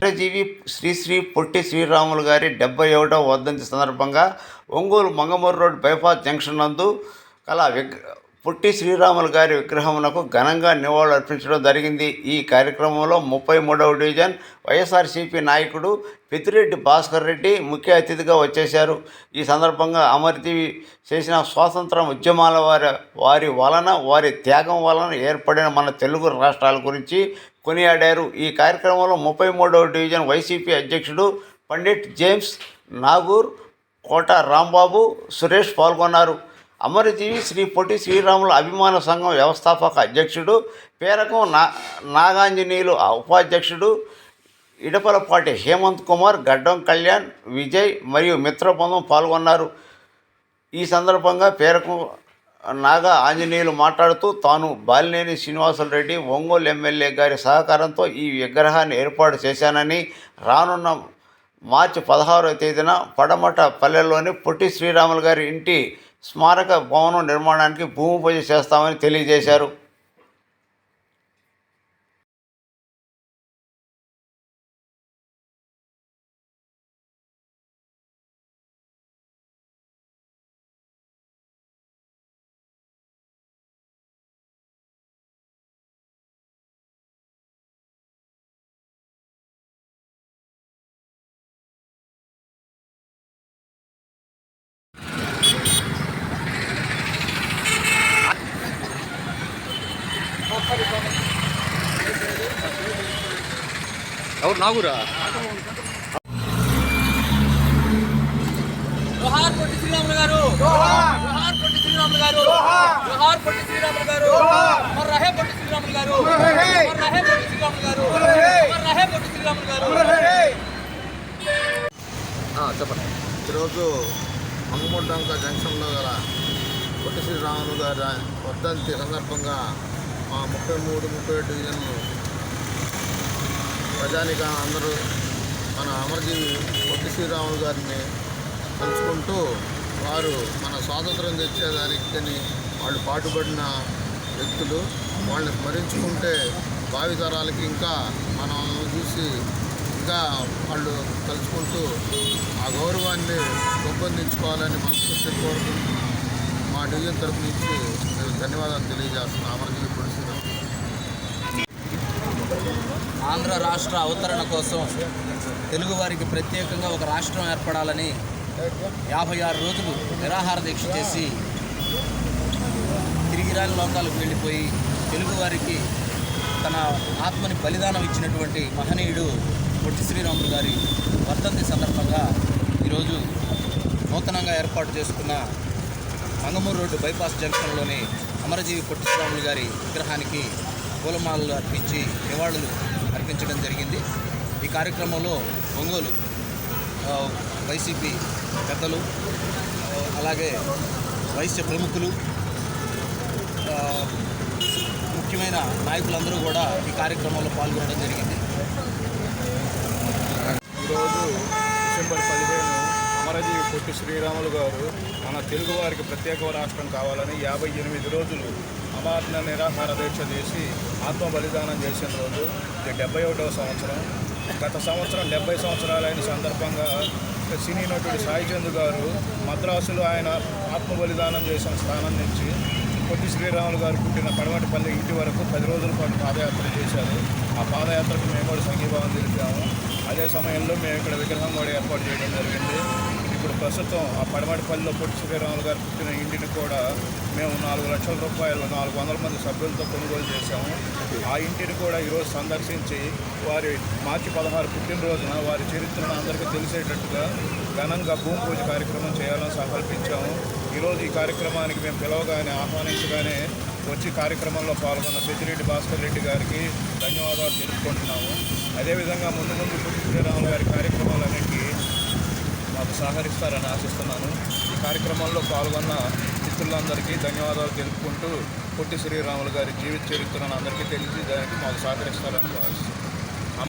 అష్టజీవి శ్రీ పొట్టి శ్రీరాములు గారి 71వ వర్ధంతి సందర్భంగా Ongole Mangamuru road bypass junction నందు కల పొట్టి శ్రీరాములు గారి విగ్రహమునకు ఘనంగా నివాళులు అర్పించడం జరిగింది. ఈ కార్యక్రమంలో 33వ డివిజన్ వైఎస్ఆర్సీపీ నాయకుడు పెద్దిరెడ్డి భాస్కర్ రెడ్డి ముఖ్య అతిథిగా వచ్చేశారు. ఈ సందర్భంగా అమరజీవి చేసిన స్వాతంత్ర ఉద్యమాల వారి త్యాగం వలన ఏర్పడిన మన తెలుగు రాష్ట్రాల గురించి కొనియాడారు. ఈ కార్యక్రమంలో 33వ డివిజన్ వైసీపీ అధ్యక్షుడు పండిట్ జేమ్స్ నాగూర్, కోట రాంబాబు, సురేష్ పాల్గొన్నారు. అమరజీవి శ్రీ పొట్టి శ్రీరాములు అభిమాన సంఘం వ్యవస్థాపక అధ్యక్షుడు పేరకం నాగాంజనేయులు, ఉపాధ్యక్షుడు ఇడపలపాటి హేమంత్ కుమార్, గడ్డం కళ్యాణ్, విజయ్ మరియు మిత్రబృందం పాల్గొన్నారు. ఈ సందర్భంగా పేరకం నాగా ఆంజనేయులు మాట్లాడుతూ తాను బాలినేని శ్రీనివాసులు రెడ్డి ఒంగోలు ఎమ్మెల్యే గారి సహకారంతో ఈ విగ్రహాన్ని ఏర్పాటు చేశానని, రానున్న మార్చి 16వ తేదీన పడమట పల్లెల్లోని పొట్టి శ్రీరాములు గారి ఇంటి స్మారక భవనం నిర్మాణానికి భూమి పూజ చేస్తామని తెలియజేశారు. ఎవరు నాగురా? జోహార్ పొట్టి శ్రీరాములు గారు, జోహార్ పొట్టి శ్రీరాములు గారు, జోహార్ పొట్టి శ్రీరాములు గారు, అమర్ రహే పొట్టి శ్రీరాములు గారు, అమర్ రహే పొట్టి శ్రీరాములు గారు, అమర్ రహే పొట్టి శ్రీరాములు గారు. చెప్పండి. ఈరోజు మంగమూడ్డంక జంక్షన్లో గల పొట్టి శ్రీరాములు గారి వర్ధంతి సందర్భంగా మా 33-37 డివిజన్లు ప్రజానిక అందరూ మన అమరజీవి పొట్టి శ్రీరాములు గారిని తలుచుకుంటూ వారు మన స్వాతంత్రం తెచ్చేదానికి వాళ్ళు పాటుపడిన వ్యక్తులు, వాళ్ళని స్మరించుకుంటే భావితరాలకి ఇంకా మనం చూసి ఇంకా వాళ్ళు తలుచుకుంటూ ఆ గౌరవాన్ని పెంపొందించుకోవాలని మనస్ఫూర్తి కోరుకుంటూ మా డివిజన్ తరఫు నుంచి మేము ధన్యవాదాలు తెలియజేస్తున్నాం అమరజీవి పొట్టి శ్రీరాములు. ఆంధ్ర రాష్ట్ర అవతరణ కోసం తెలుగువారికి ప్రత్యేకంగా ఒక రాష్ట్రం ఏర్పడాలని 56 రోజులు నిరాహార దీక్ష చేసి తిరిగి రాని లోకాలకు వెళ్ళిపోయి తెలుగువారికి తన ఆత్మని బలిదానం ఇచ్చినటువంటి మహనీయుడు పొట్టి శ్రీరాములు గారి వర్ధంతి సందర్భంగా ఈరోజు నూతనంగా ఏర్పాటు చేసుకున్న మంగమూరు రోడ్డు బైపాస్ జంక్షన్లోని అమరజీవి పొట్టి శ్రీరాములు గారి విగ్రహానికి పూలమాలలు అర్పించి నివాళులు అర్పించడం జరిగింది. ఈ కార్యక్రమంలో ఒంగోలు వైసీపీ పెద్దలు, అలాగే వైశ్య ప్రముఖులు, ముఖ్యమైన నాయకులందరూ కూడా ఈ కార్యక్రమంలో పాల్గొనడం జరిగింది. ఈరోజు డిసెంబర్ 15 అమరజీవి పొట్టి శ్రీరాములు గారు మన తెలుగువారికి ప్రత్యేక రాష్ట్రం కావాలని 58 రోజులు అమరణ నిరాహార దీక్ష చేసి ఆత్మ బలిదానం చేసిన రోజు ఇది 71వ సంవత్సరం. గత సంవత్సరం 70 సంవత్సరాలైన సందర్భంగా సినీ నటుడు సాయిచంద్ గారు మద్రాసులో ఆయన ఆత్మ బలిదానం చేసిన స్థానం నుంచి పొట్టి శ్రీరాములు గారు పుట్టిన పడమటిపల్లి ఇంటి వరకు 10 రోజుల పాటు పాదయాత్ర చేశారు. ఆ పాదయాత్రకు మేము కూడా సంఘీభావం తెలిపాము. అదే సమయంలో మేము ఇక్కడ విగ్రహం కూడా ఏర్పాటు చేయడం జరిగింది. ఇప్పుడు ప్రస్తుతం ఆ పడమటిపల్లిలో పొట్టి శ్రీరాములు గారు పుట్టిన ఇంటిని కూడా మేము 4 లక్షల రూపాయలు 400 మంది సభ్యులతో కొనుగోలు చేశాము. ఆ ఇంటిని కూడా ఈరోజు సందర్శించి వారి మార్చి 16 పుట్టినరోజున వారి చరిత్రను అందరికీ తెలిసేటట్టుగా ఘనంగా భూమి పూజ కార్యక్రమం చేయాలని సంకల్పించాము. ఈరోజు ఈ కార్యక్రమానికి మేము పిలవగానే ఆహ్వానించగానే వచ్చి కార్యక్రమంలో పాల్గొన్న పెద్దిరెడ్డి భాస్కర్ రెడ్డి గారికి ధన్యవాదాలు తెలుపుకుంటున్నాము. అదేవిధంగా ముందు పొట్టి శ్రీరాములు గారి కార్యక్రమాలన్నింటికీ మాకు సహకరిస్తారని ఆశిస్తున్నాను. ఈ కార్యక్రమంలో పాల్గొన్న మిత్రులందరికీ ధన్యవాదాలు తెలుపుకుంటూ పొట్టి శ్రీరాములు గారి జీవిత చరిత్రను అందరికీ తెలియజేయడానికి మాకు సహకరిస్తారని ఆశిస్తున్నాను.